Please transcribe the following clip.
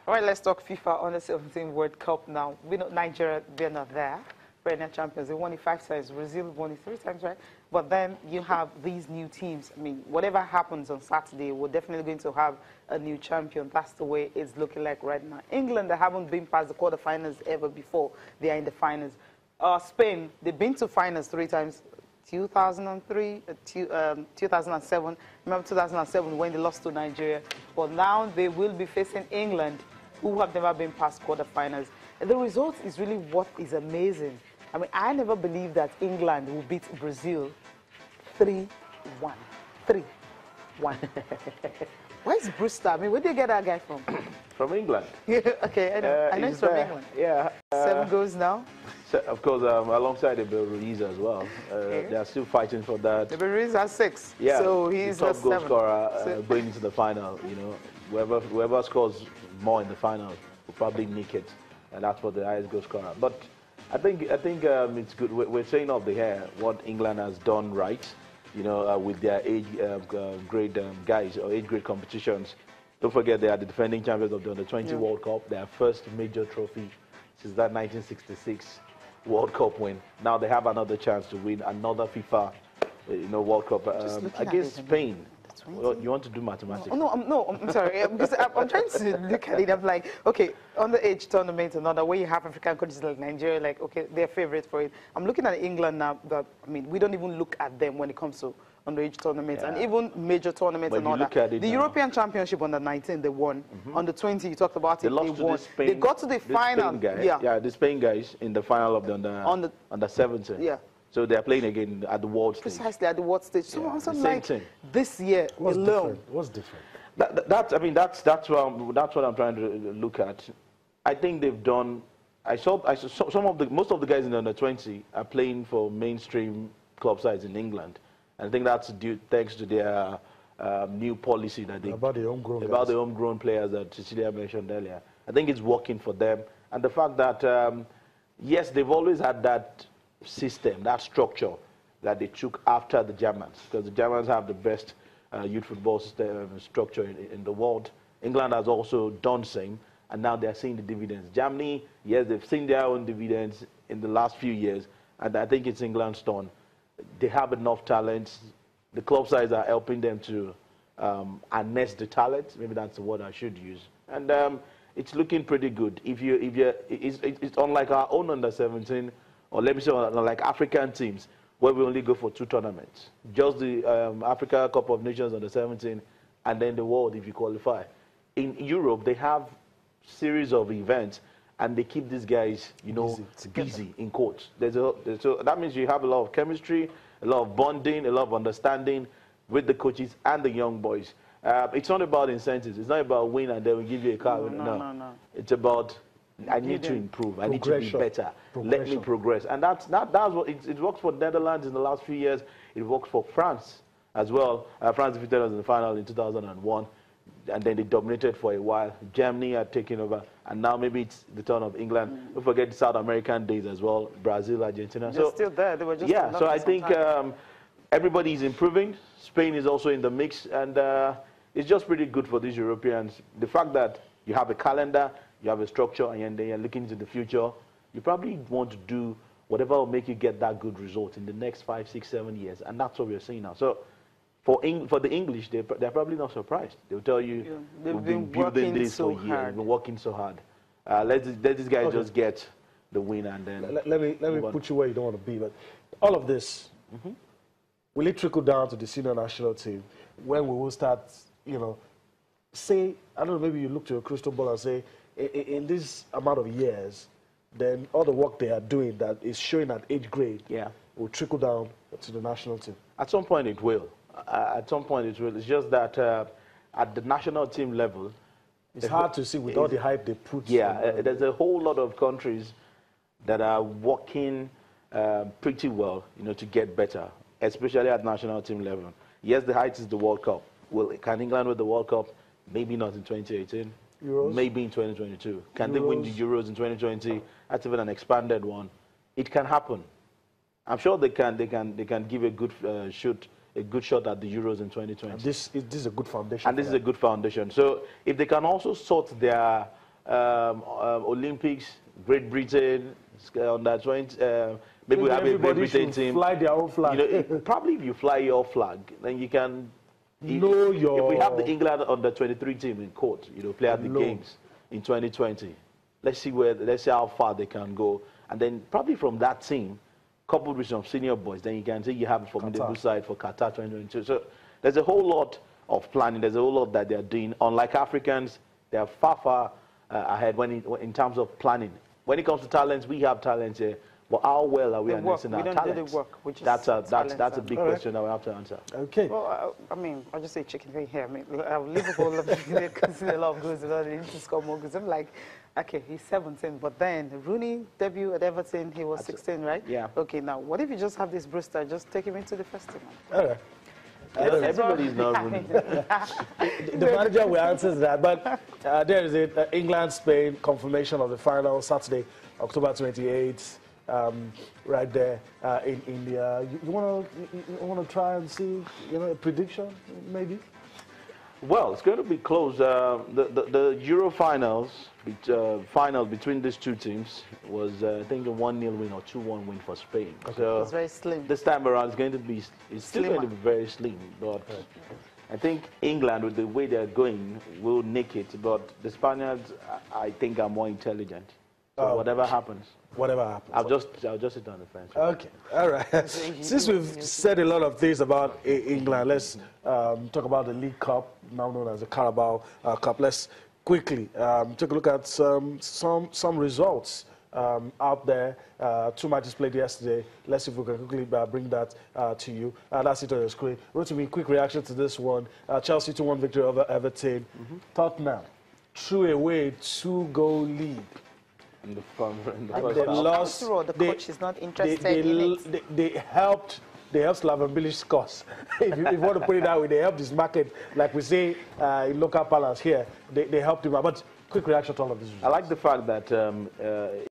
All right, let's talk FIFA Under-17 World Cup now. We know Nigeria, they're not there. Perennial champions. They won it 5 times. Brazil won it 3 times, right? But then you have these new teams. I mean, whatever happens on Saturday, we're definitely going to have a new champion. That's the way it's looking like right now. England, they haven't been past the quarterfinals ever before. They are in the finals. Spain, they've been to finals 3 times. 2003, 2007. Remember 2007 when they lost to Nigeria. But now they will be facing England, who have never been past quarterfinals. And the result is really what is amazing. I mean, I never believed that England will beat Brazil 3-1. 3-1. Where's Brewster? I mean, where did you get that guy from? From England. Okay, I know. I know he's from England. Yeah. 7 goals now. So, of course, alongside Abel Ruiz as well. They are still fighting for that. Abel Ruiz has 6. Yeah, so he's the top goal scorer so going into the final. You know, whoever scores more in the final will probably nick it, and that's for the highest goal scorer. But I think it's good. We're saying off the air what England has done right. You know, with their age grade guys or age grade competitions. Don't forget they are the defending champions of the Under-20 World Cup. Their first major trophy since that 1966 World Cup win. Now they have another chance to win another FIFA, World Cup against Spain. Well, you want to do mathematics? I'm sorry. Because I'm trying to look at it. I'm like, okay, underage tournament, another where you have African countries like Nigeria, like, okay, they're favorites for it. I'm looking at England now. But I mean, we don't even look at them when it comes to underage tournaments and even major tournaments and all that. The European Championship under 19, they won. Under 20, you talked about it. They lost to won. Spain, they got to the final. The Spain guys in the final of the under 17. Yeah. So they are playing again at the world stage. Precisely at the world stage. So yeah, also like thing. This year alone. What's different? That's what I'm trying to look at. I think they've done. I saw most of the guys in the under 20 are playing for mainstream club sides in England. And I think that's thanks to their new policy that they about the homegrown players that Cecilia mentioned earlier. I think it's working for them, and the fact that yes, they've always had that system, that structure that they took after the Germans, because the Germans have the best youth football system structure in the world. England has also done the same, and now they're seeing the dividends. Germany, yes, they've seen their own dividends in the last few years, and I think it's England's turn. They have enough talent. The club sides are helping them to harness the talent. Maybe that's the word I should use. And it's looking pretty good. It's unlike our own under 17, or let me say like African teams, where we only go for 2 tournaments. Just the Africa Cup of Nations under 17, and then the world if you qualify. In Europe, they have series of events, and they keep these guys, busy in quotes. So that means you have a lot of chemistry, a lot of bonding, a lot of understanding with the coaches and the young boys. It's not about incentives. It's not about win and then we give you a car. No. It's about I need to improve. I need to be better. Let me progress. And that's what it works for Netherlands in the last few years. It works for France as well. France defeated us in the final in 2001. And then they dominated for a while. Germany had taken over, and now maybe it's the turn of England. Don't forget the South American days as well, Brazil, Argentina. They're still there. They were just so I think everybody is improving. Spain is also in the mix, and it's just pretty good for these Europeans. The fact that you have a calendar, you have a structure, and then you're looking into the future, you probably want to do whatever will make you get that good result in the next 5, 6, 7 years, and that's what we're seeing now. So. For the English, they're probably not surprised. They'll tell you, we've been building this for years. We've been working so hard. Let these guys just get the win and then... Let me put you where you don't want to be. But all of this, will it trickle down to the senior national team when we will start, say, I don't know, maybe you look to your crystal ball and say, in this amount of years, then all the work they are doing that is showing at age grade will trickle down to the national team? At some point it will. At some point it will. It's just that at the national team level, it's hard to see with all the hype they put. There's a whole lot of countries that are working pretty well, to get better, especially at national team level. Yes, the height is the World Cup. Can England win the World Cup? Maybe not in 2018. Euros? Maybe in 2022. Can they win the Euros in 2020? That's even an expanded one. It can happen. I'm sure they can give a good shot at the Euros in 2020. And this is a good foundation. And this is a good foundation. So if they can also sort their Olympics, Great Britain, on that 20. Maybe we have a Great Britain team. Fly their own flag. You know, probably if you fly your flag, then you can. If we have the England under 23 team in court, you know, play at the games in 2020. Let's see how far they can go, and then probably from that team, coupled with some senior boys, then you can say you have a formidable side for Qatar 2022. So there's a whole lot of planning. There's a whole lot that they're doing. Unlike Africans, they are far ahead in terms of planning. When it comes to talents, we have talents here. But how well are we harnessing our talents? Do the work, which is that's a big question that we have to answer. Okay. Well, I mean, I'll just say chicken thing here. I mean, Liverpool conceded a lot of goals, but they need to score more goals. I'm like, okay, he's 17, but then Rooney debut at Everton, he was 16, right? Yeah. Okay, now what if you just have this Brewster, just take him into the festival? All right. Everybody's not Rooney. The manager will answer that, but there is it. England-Spain confirmation of the final Saturday, October 28th. Right there in India. You wanna try and see, a prediction maybe? Well, it's going to be close. The Euro finals between these two teams was I think a 1-0 win or 2-1 win for Spain. Okay. So it's very slim. This time around, it's still going to be very slim. But I think England, with the way they're going, will nick it. But the Spaniards, I think, are more intelligent. So whatever happens. Whatever happens. I'll just sit on the fence. Okay, all right. Since we've said a lot of things about England, let's talk about the League Cup, now known as the Carabao Cup. Let's quickly take a look at some results out there. 2 matches played yesterday. Let's see if we can quickly bring that to you. That's it on your screen. Rotimi, quick reaction to this one. Chelsea 2-1 victory over Everton. Tottenham threw away 2-goal lead. In the they lost. The coach is not interested in it. They helped Slaven Bilic scores. if you want to put it that way, they helped his market, like we say in local parlance here. They helped him out. But quick reaction to all of this. I like the fact that